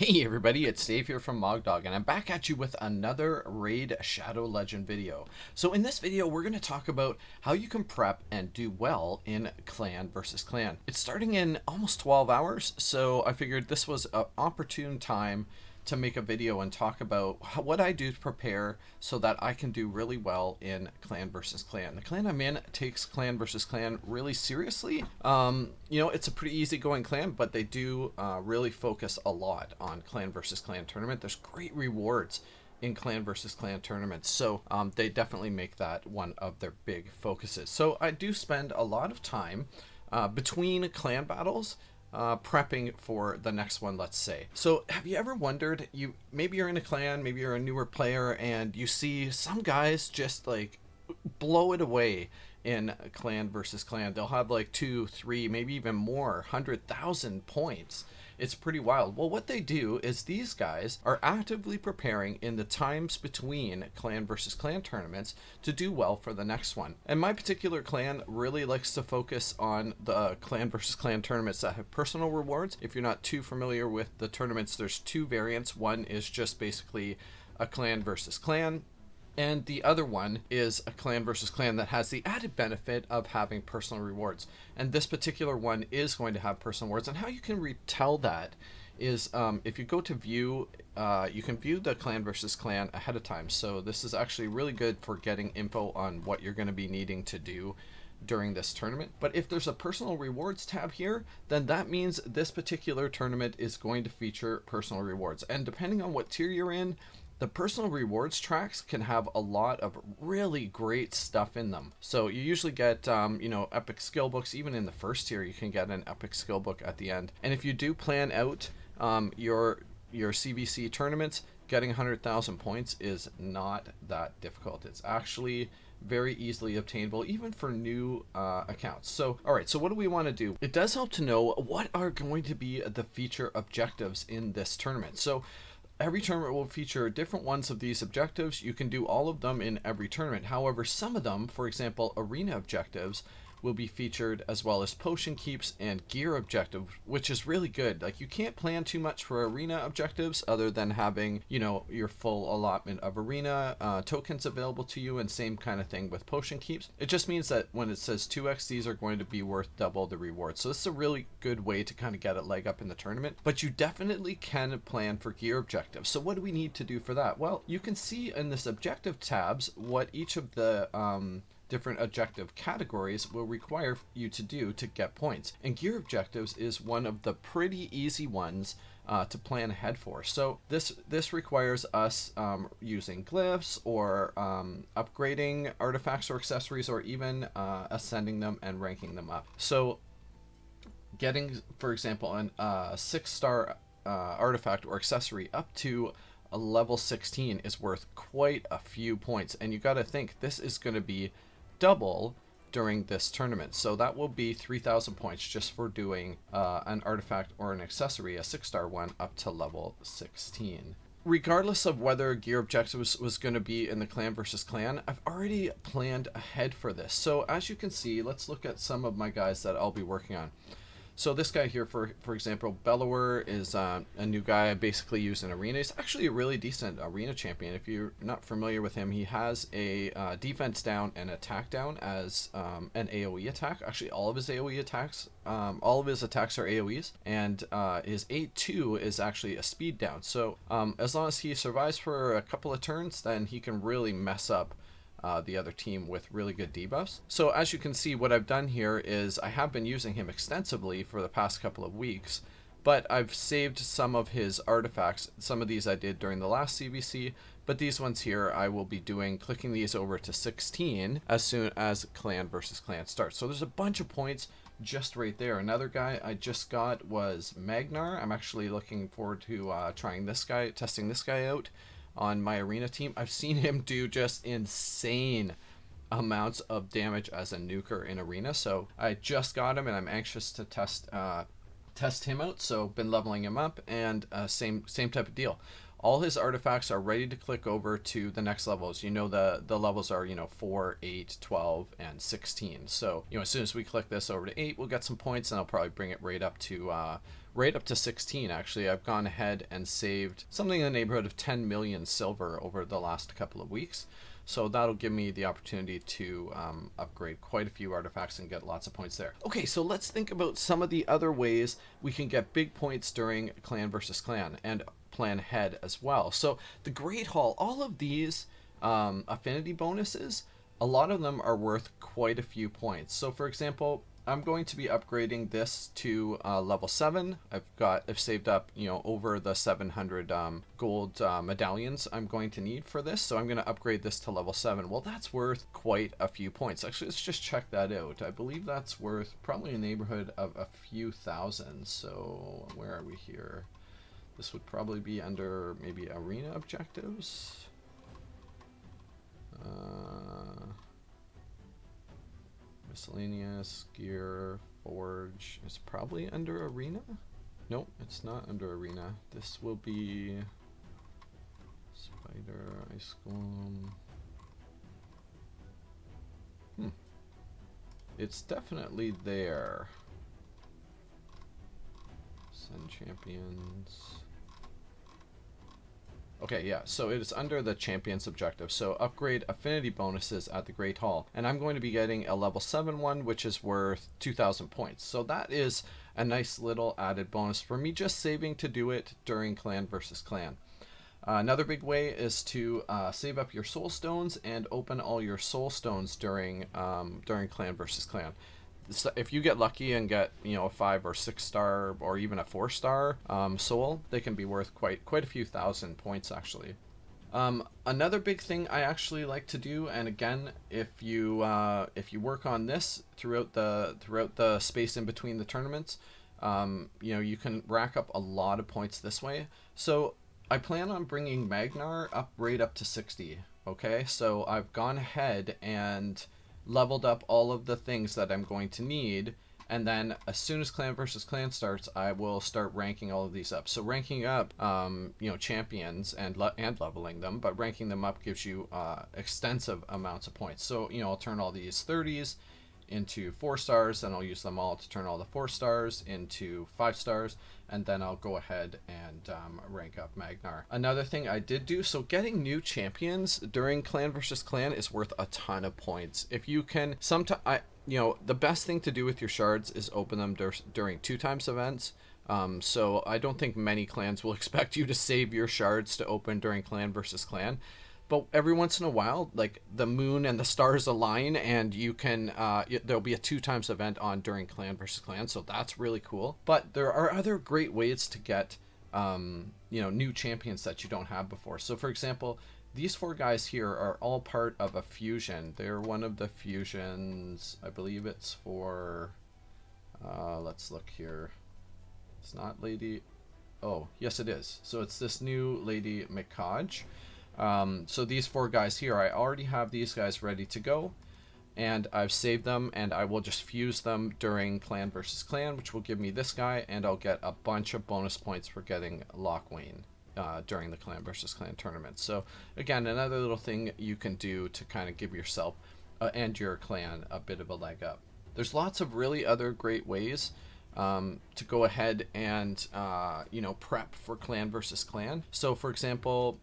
Hey everybody, it's Dave here from Mogdog, and I'm back at you with another Raid Shadow Legend video. So in this video, we're going to talk about how you can prep and do well in clan versus clan. It's starting in almost 12 hours, so I figured this was an opportune time to make a video and talk about what I do to prepare so that I can do really well in clan versus clan. The clan I'm in takes clan versus clan really seriously. It's a pretty easygoing clan, but they do really focus a lot on clan versus clan tournament. There's great rewards in clan versus clan tournaments, so they definitely make that one of their big focuses. So I do spend a lot of time between clan battles prepping for the next one, let's say. So have you ever wondered, maybe you're in a clan, maybe you're a newer player, and you see some guys just like blow it away in clan versus clan. They'll have like 2, 3, maybe even more, 100,000 points. It's pretty wild. Well, what they do is these guys are actively preparing in the times between clan versus clan tournaments to do well for the next one. And my particular clan really likes to focus on the clan versus clan tournaments that have personal rewards. If you're not too familiar with the tournaments, there's two variants. One is just basically a clan versus clan, and the other one is a clan versus clan that has the added benefit of having personal rewards. And this particular one is going to have personal rewards. And how you can retell that is if you go to view, you can view the clan versus clan ahead of time. So this is actually really good for getting info on what you're going to be needing to do during this tournament. But if there's a personal rewards tab here, then that means this particular tournament is going to feature personal rewards. And depending on what tier you're in, the personal rewards tracks can have a lot of really great stuff in them. So you usually get, epic skill books. Even in the first tier, you can get an epic skill book at the end. And if you do plan out your CVC tournaments, getting 100,000 points is not that difficult. It's actually very easily obtainable, even for new accounts. So, all right, so what do we want to do? It does help to know what are going to be the feature objectives in this tournament. So every tournament will feature different ones of these objectives. You can do all of them in every tournament. However, some of them, for example, arena objectives, will be featured, as well as potion keeps and gear objectives, which is really good. Like, you can't plan too much for arena objectives other than having, your full allotment of arena tokens available to you, and same kind of thing with potion keeps. It just means that when it says 2x, these are going to be worth double the reward. So this is a really good way to kind of get a leg up in the tournament. But you definitely can plan for gear objectives. So what do we need to do for that? Well, you can see in this objective tabs what each of the different objective categories will require you to do to get points. And gear objectives is one of the pretty easy ones to plan ahead for. So this requires us using glyphs or upgrading artifacts or accessories, or even ascending them and ranking them up. So getting, for example, an 6-star artifact or accessory up to a level 16 is worth quite a few points. And you got to think, this is going to be double during this tournament. So that will be 3,000 points just for doing an artifact or an accessory, a 6-star one, up to level 16. Regardless of whether gear objectives was going to be in the clan versus clan, I've already planned ahead for this. So as you can see, let's look at some of my guys that I'll be working on. So this guy here, for example, Bellower, is a new guy I basically use in arena. He's actually a really decent arena champion. If you're not familiar with him, he has a defense down and attack down as an AoE attack. Actually, all of his AoE attacks, all of his attacks are AoEs, and his 8-2 is actually a speed down. So as long as he survives for a couple of turns, then he can really mess up the other team with really good debuffs. So as you can see, what I've done here is I have been using him extensively for the past couple of weeks, but I've saved some of his artifacts. Some of these I did during the last CVC, but these ones here I will be clicking these over to 16 as soon as clan versus clan starts. So there's a bunch of points just right there. Another guy I just got was Magnar. I'm actually looking forward to testing this guy out on my arena team. I've seen him do just insane amounts of damage as a nuker in arena, so I just got him and I'm anxious to test him out. So been leveling him up, and same type of deal. All his artifacts are ready to click over to the next levels. The levels are 4, 8, 12, and 16. So as soon as we click this over to 8, we'll get some points, and I'll probably bring it right up to right up to 16 actually. I've gone ahead and saved something in the neighborhood of 10 million silver over the last couple of weeks. So that'll give me the opportunity to upgrade quite a few artifacts and get lots of points there. Okay, so let's think about some of the other ways we can get big points during clan versus clan and plan ahead as well. So the Great Hall, all of these affinity bonuses, a lot of them are worth quite a few points. So for example, I'm going to be upgrading this to level 7. I've saved up, over the 700 gold medallions I'm going to need for this. So I'm going to upgrade this to level 7. Well, that's worth quite a few points. Actually, let's just check that out. I believe that's worth probably in the neighborhood of a few thousand. So where are we here? This would probably be under maybe arena objectives. Miscellaneous, gear, forge is probably under arena. Nope, it's not under arena. This will be spider, ice golem. It's definitely there. Send champions. Okay, yeah, so it is under the Champions objective. So upgrade affinity bonuses at the Great Hall. And I'm going to be getting a level 7 one, which is worth 2,000 points. So that is a nice little added bonus for me, just saving to do it during clan versus clan. Another big way is to save up your soul stones and open all your soul stones during clan versus clan. So if you get lucky and get a 5 or 6 star or even a 4-star soul, they can be worth quite a few thousand points actually. Another big thing I actually like to do, and again, if you work on this throughout the space in between the tournaments, you can rack up a lot of points this way. So I plan on bringing Magnar right up to 60. Okay, so I've gone ahead and leveled up all of the things that I'm going to need, and then as soon as clan versus clan starts, I will start ranking all of these up. So ranking up champions and leveling them, but ranking them up gives you extensive amounts of points. So I'll turn all these 30s into 4 stars, and I'll use them all to turn all the 4 stars into 5 stars, and then I'll go ahead and rank up Magnar. Another thing I did do, so getting new champions during clan versus clan is worth a ton of points. If you can, the best thing to do with your shards is open them during 2x events. So I don't think many clans will expect you to save your shards to open during clan versus clan. But every once in a while, like the moon and the stars align, and you can there'll be a 2x event on during clan versus clan, so that's really cool. But there are other great ways to get new champions that you don't have before. So for example, these 4 guys here are all part of a fusion. They're one of the fusions. I believe it's for let's look here. It's not Lady. Oh, yes it is. So it's this new Lady Mikaj. So these 4 guys here, I already have these guys ready to go, and I've saved them, and I will just fuse them during clan versus clan, which will give me this guy, and I'll get a bunch of bonus points for getting Lockwayne during the clan versus clan tournament. So again, another little thing you can do to kind of give yourself and your clan a bit of a leg up. There's lots of really other great ways to go ahead and prep for clan versus clan. So for example,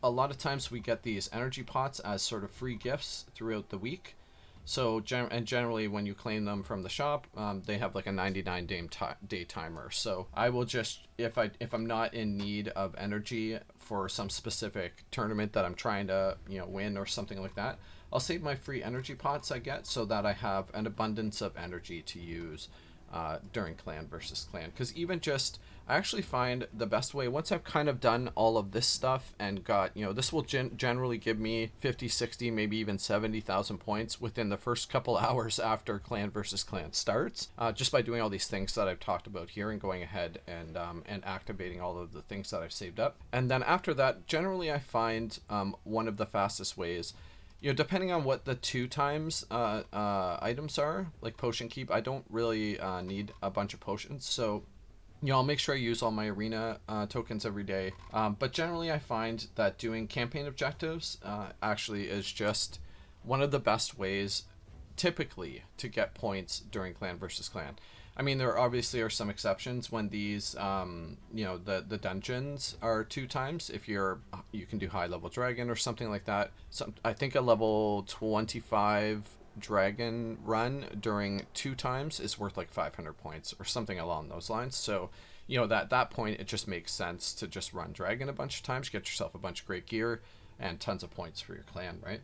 a lot of times we get these energy pots as sort of free gifts throughout the week. So generally when you claim them from the shop, they have like a 99 day timer. So I will just, if I'm not in need of energy for some specific tournament that I'm trying to win or something like that, I'll save my free energy pots I get so that I have an abundance of energy to use during clan versus clan. Because I actually find the best way, once I've kind of done all of this stuff and got, this will generally give me 50, 60, maybe even 70,000 points within the first couple hours after clan versus clan starts, just by doing all these things that I've talked about here and going ahead and activating all of the things that I've saved up. And then after that, generally I find one of the fastest ways, depending on what the 2x items are, like potion keep, I don't really need a bunch of potions. So, I'll make sure I use all my arena tokens every day. But generally I find that doing campaign objectives actually is just one of the best ways typically to get points during clan versus clan. I mean, there obviously are some exceptions when these, you know, the dungeons are 2 times. If you can do high level dragon or something like that. I think a level 25 dragon run during 2 times is worth like 500 points or something along those lines. So, you know, that point it just makes sense to just run dragon a bunch of times, get yourself a bunch of great gear and tons of points for your clan, right?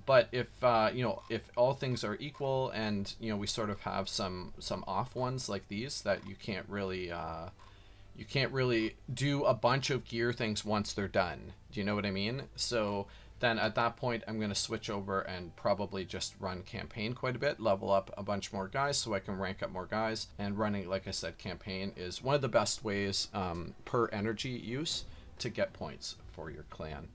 But if you know, if all things are equal and you know we sort of have some off ones like these that you can't really do a bunch of gear things once they're done. Do you know what I mean? So then at that point I'm going to switch over and probably just run campaign quite a bit, level up a bunch more guys so I can rank up more guys. And running, like I said, campaign is one of the best ways per energy use to get points for your clan.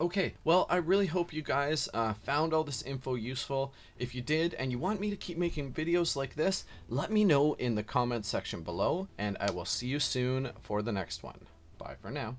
Okay, well, I really hope you guys found all this info useful. If you did and you want me to keep making videos like this, let me know in the comments section below, and I will see you soon for the next one. Bye for now.